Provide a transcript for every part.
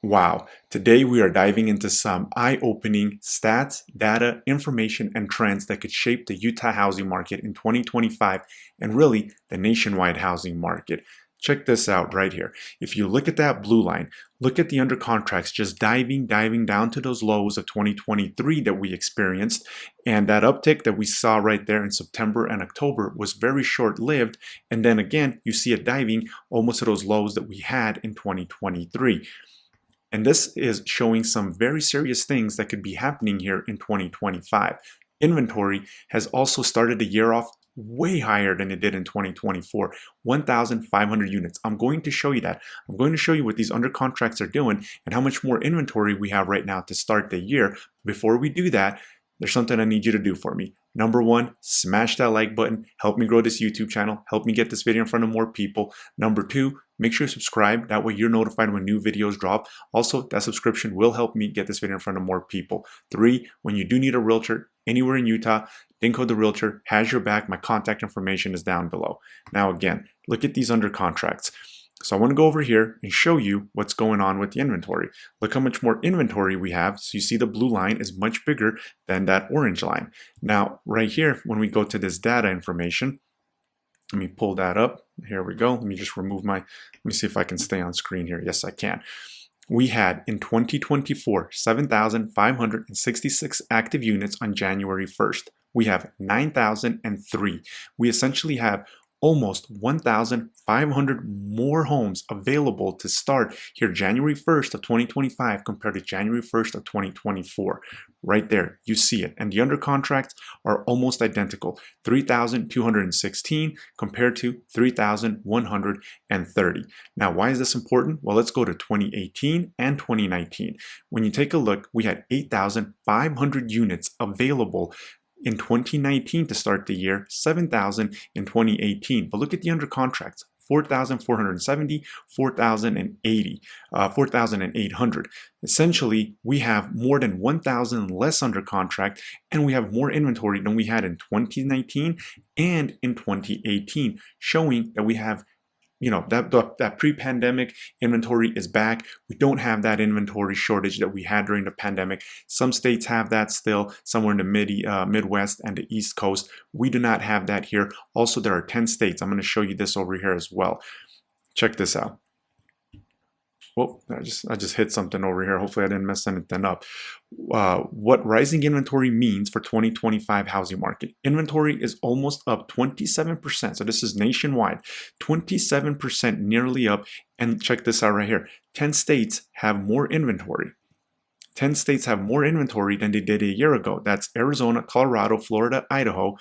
Wow, today we are diving into some eye-opening stats, data, information, and trends that could shape the Utah housing market in 2025 and really the nationwide housing market. Check this out right here. If you look at that blue line, look at the under contracts just diving down to those lows of 2023 that we experienced. And that uptick that we saw right there in September and October was very short-lived. And then again, you see it diving almost to those lows that we had in 2023. And this is showing some very serious things that could be happening here in 2025. Inventory has also started the year off way higher than it did in 2024, 1,500 units. I'm going to show you that. I'm going to show you what these under contracts are doing and how much more inventory we have right now to start the year. Before we do that, there's something I need you to do for me. Number one, smash that like button. Help me grow this YouTube channel. Help me get this video in front of more people. Number two, make sure you subscribe. That way you're notified when new videos drop. Also, that subscription will help me get this video in front of more people. Three, when you do need a realtor anywhere in Utah, Dinko the Realtor has your back. My contact information is down below. Now again, look at these under contracts. So I want to go over here and show you what's going on with the inventory. Look how much more inventory we have. So you see the blue line is much bigger than that orange line. Now, right here, when we go to this data information, let me pull that up. Here we go. Let me just remove let me see if I can stay on screen here. Yes, I can. We had in 2024, 7,566 active units on January 1st. We have 9,003. We essentially have almost 1,500 more homes available to start here January 1st of 2025 compared to January 1st of 2024. Right there, you see it. And the under contracts are almost identical, 3,216 compared to 3,130. Now, why is this important? Well, let's go to 2018 and 2019. When you take a look, we had 8,500 units available in 2019 to start the year, 7,000 in 2018. But look at the under contracts, 4,470, 4,080, 4,800. Essentially, we have more than 1,000 less under contract, and we have more inventory than we had in 2019 and in 2018, showing that we have that pre-pandemic inventory is back. We don't have that inventory shortage that we had during the pandemic. Some states have that still, somewhere in the Midwest and the East Coast. We do not have that here. Also, there are 10 states. I'm going to show you this over here as well. Check this out. Whoa, I just hit something over here. Hopefully I didn't mess anything up. What rising inventory means for 2025 housing market. Inventory is almost up 27%. So this is nationwide, 27% nearly up. And check this out right here. 10 states have more inventory. 10 states have more inventory than they did a year ago. That's Arizona, Colorado, Florida, Idaho,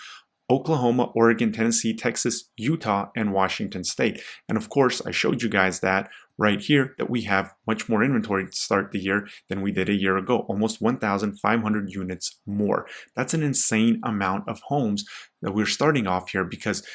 Oklahoma, Oregon, Tennessee, Texas, Utah, and Washington State. And of course, I showed you guys that right here, that we have much more inventory to start the year than we did a year ago, almost 1,500 units more. That's an insane amount of homes that we're starting off here because,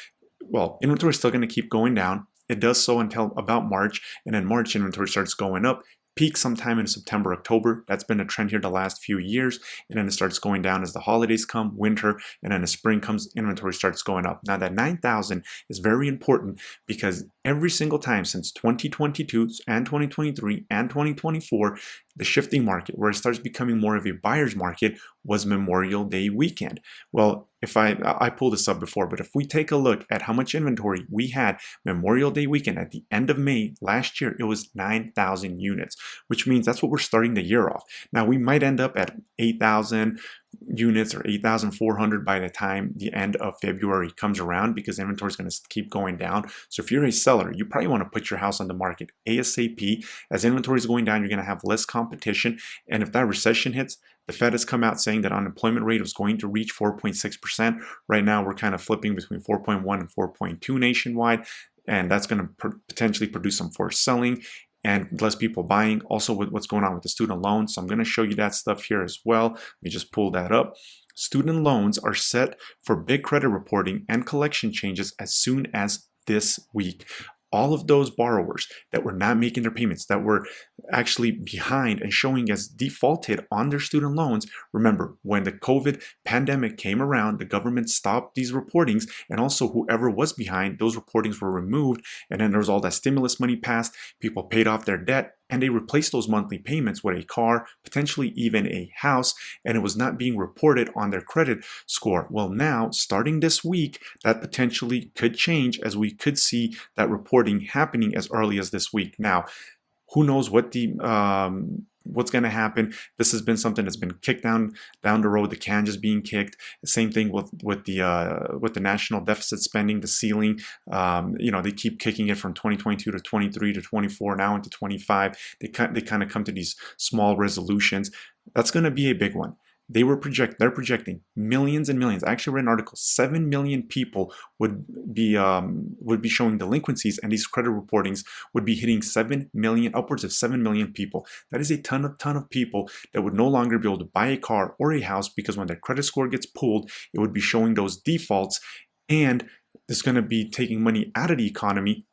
well, inventory is still going to keep going down. It does so until about March, and then March inventory starts going up. Peak sometime in September, October. That's been a trend here the last few years. And then it starts going down as the holidays come, winter, and then the spring comes, inventory starts going up. Now that 9,000 is very important because every single time since 2022 and 2023 and 2024, the shifting market, where it starts becoming more of a buyer's market, was Memorial Day weekend. Well, if I pulled this up before, but if we take a look at how much inventory we had Memorial Day weekend at the end of May last year, it was 9,000 units, which means that's what we're starting the year off. Now we might end up at 8,000 units or 8,400 by the time the end of February comes around because inventory is going to keep going down. So if you're a seller, you probably want to put your house on the market ASAP. As inventory is going down, you're going to have less competition. And if that recession hits, the Fed has come out saying that unemployment rate was going to reach 4.6%. Right now, we're kind of flipping between 4.1 and 4.2 nationwide. And that's going to potentially produce some forced selling and less people buying. Also with what's going on with the student loans. So I'm going to show you that stuff here as well. Let me just pull that up. Student loans are set for big credit reporting and collection changes as soon as this week. All of those borrowers that were not making their payments, that were actually behind and showing as defaulted on their student loans. Remember, when the COVID pandemic came around, the government stopped these reportings, and also whoever was behind, those reportings were removed, and then there was all that stimulus money passed, people paid off their debt, and they replaced those monthly payments with a car, potentially even a house, and it was not being reported on their credit score. Well, now, starting this week, that potentially could change, as we could see that reporting happening as early as this week. Now, who knows what the what's going to happen? This has been something that's been kicked down the road. The can just being kicked. Same thing with the national deficit spending, the ceiling. They keep kicking it from 2022 to 23 to 24, now into 25. They kind of come to these small resolutions. That's going to be a big one. They're projecting millions and millions. I actually read an article, 7 million people would be showing delinquencies, and these credit reportings would be hitting 7 million, upwards of 7 million people. That is a ton of people that would no longer be able to buy a car or a house, because when their credit score gets pulled, it would be showing those defaults, and it's going to be taking money out of the economy,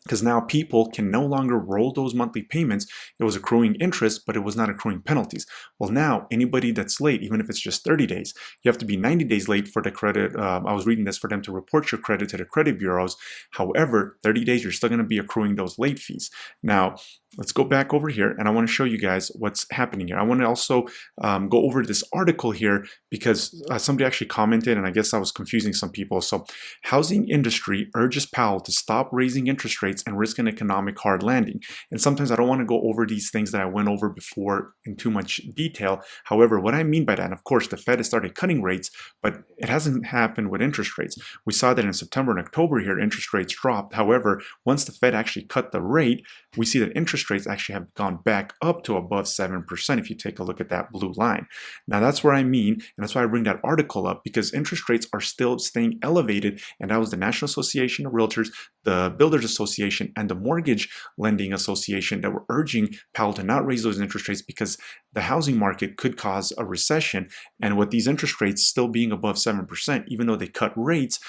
because now people can no longer roll those monthly payments. It was accruing interest, but it was not accruing penalties. Well, now anybody that's late, even if it's just 30 days, you have to be 90 days late for the credit. I was reading this, for them to report your credit to the credit bureaus. However, 30 days, you're still going to be accruing those late fees. Now, let's go back over here, and I want to show you guys what's happening here. I want to also go over this article here, because somebody actually commented, and I guess I was confusing some people. So, housing industry urges Powell to stop raising interest rates and risk an economic hard landing. And sometimes I don't want to go over these things that I went over before in too much detail. However, what I mean by that, and of course, the Fed has started cutting rates, but it hasn't happened with interest rates. We saw that in September and October here, interest rates dropped. However, once the Fed actually cut the rate, we see that interest rates actually have gone back up to above 7% if you take a look at that blue line. Now, that's where I mean, and that's why I bring that article up, because interest rates are still staying elevated, and that was the National Association of Realtors, the Builders Association, and the Mortgage Lending Association that were urging Powell to not raise those interest rates, because the housing market could cause a recession. And with these interest rates still being above 7%, even though they cut rates,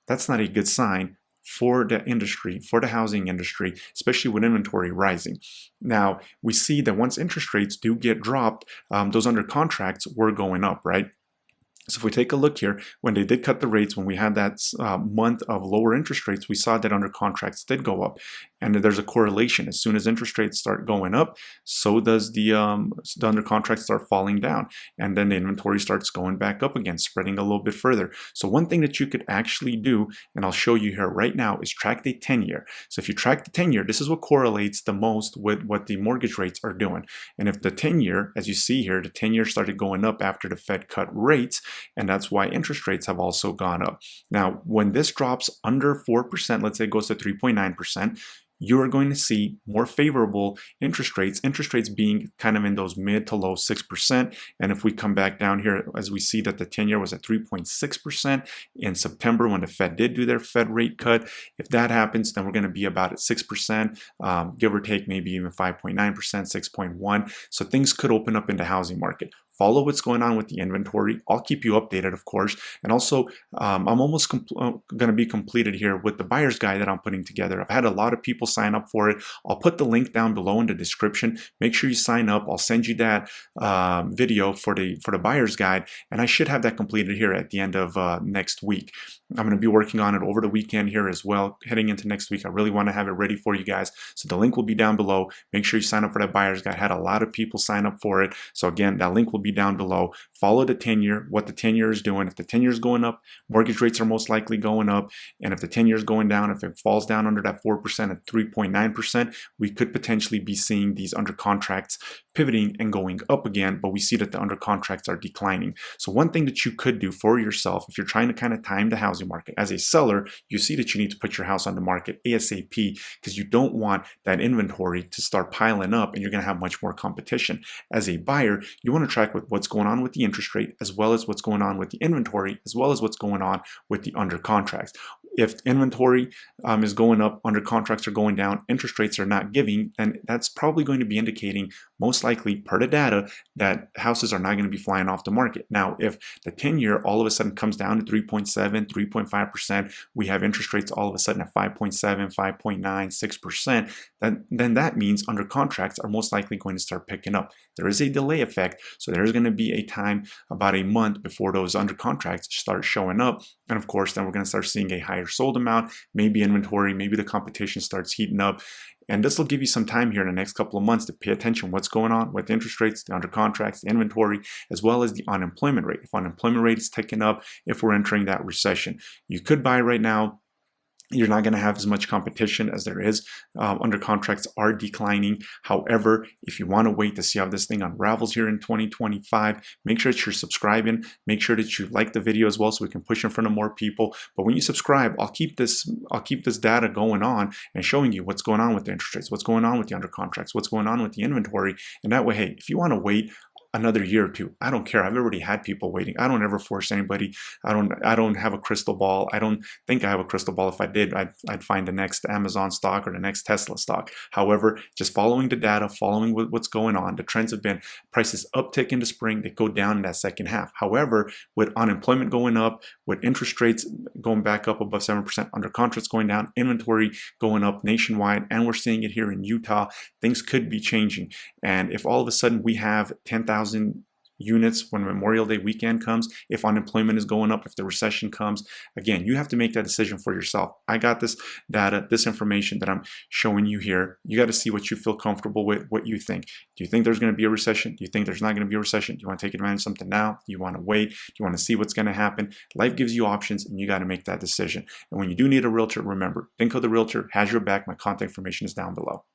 that's not a good sign for the industry, for the housing industry, especially with inventory rising. Now, we see that once interest rates do get dropped, those under contracts were going up, right? So if we take a look here, when they did cut the rates, when we had that month of lower interest rates, we saw that under contracts did go up. And there's a correlation. As soon as interest rates start going up, so does the under contracts start falling down. And then the inventory starts going back up again, spreading a little bit further. So one thing that you could actually do, and I'll show you here right now, is track the 10-year. So if you track the 10-year, this is what correlates the most with what the mortgage rates are doing. And if the 10-year, as you see here, the 10-year started going up after the Fed cut rates, and that's why interest rates have also gone up. Now, when this drops under 4%, let's say it goes to 3.9%, you are going to see more favorable interest rates being kind of in those mid to low 6%. And if we come back down here, as we see that the 10-year was at 3.6% in September when the Fed did do their Fed rate cut, if that happens, then we're going to be about at 6%, give or take maybe even 5.9%, 6.1%. So things could open up in the housing market. Follow what's going on with the inventory. I'll keep you updated, of course. And also, I'm almost going to be completed here with the buyer's guide that I'm putting together. I've had a lot of people sign up for it. I'll put the link down below in the description. Make sure you sign up. I'll send you that video for the buyer's guide, and I should have that completed here at the end of next week. I'm going to be working on it over the weekend here as well, heading into next week. I really want to have it ready for you guys. So the link will be down below. Make sure you sign up for that buyer's guide. I had a lot of people sign up for it. So again, that link will be down below. Follow the 10-year, what the 10-year is doing. If the 10-year is going up, mortgage rates are most likely going up. And if the 10-year is going down, if it falls down under that 4% at 3.9%, we could potentially be seeing these under contracts pivoting and going up again, but we see that the under contracts are declining. So one thing that you could do for yourself, if you're trying to kind of time the housing market, as a seller, you see that you need to put your house on the market ASAP, because you don't want that inventory to start piling up and you're going to have much more competition. As a buyer, you want to track with what's going on with the interest rate, as well as what's going on with the inventory, as well as what's going on with the under contracts. If inventory is going up, under contracts are going down, interest rates are not giving, then that's probably going to be indicating, most likely per the data, that houses are not going to be flying off the market. Now, if the 10-year all of a sudden comes down to 3.7, 3.5%, we have interest rates all of a sudden at 5.7, 5.9, 6%, then that means under contracts are most likely going to start picking up. There is a delay effect, so there's going to be a time, about a month, before those under contracts start showing up. And of course, then we're going to start seeing a higher higher sold amount, maybe inventory, maybe the competition starts heating up. And this will give you some time here in the next couple of months to pay attention what's going on with interest rates, the under contracts, the inventory, as well as the unemployment rate. If unemployment rate is ticking up, if we're entering that recession, you could buy right now. You're not going to have as much competition as there is. Under contracts are declining. However, if you want to wait to see how this thing unravels here in 2025, make sure that you're subscribing. Make sure that you like the video as well so we can push in front of more people. But when you subscribe, I'll keep this data going on and showing you what's going on with the interest rates, what's going on with the under contracts, what's going on with the inventory. And that way, hey, if you want to wait another year or two, I don't care. I've already had people waiting. I don't ever force anybody. I don't have a crystal ball. I don't think I have a crystal ball. If I did, I'd find the next Amazon stock or the next Tesla stock. However, just following the data, following what's going on, the trends have been prices uptick in the spring, they go down in that second half. However, with unemployment going up, with interest rates going back up above 7%, under contracts going down, inventory going up nationwide, and we're seeing it here in Utah, things could be changing. And if all of a sudden we have 10,000 units when Memorial Day weekend comes, if unemployment is going up, if the recession comes, again, you have to make that decision for yourself. I got this data, this information that I'm showing you here. You got to see what you feel comfortable with, what you think. Do you think there's going to be a recession? Do you think there's not going to be a recession? Do you want to take advantage of something now? Do you want to wait? Do you want to see what's going to happen? Life gives you options and you got to make that decision. And when you do need a realtor, remember, Dinko the Realtor has your back. My contact information is down below.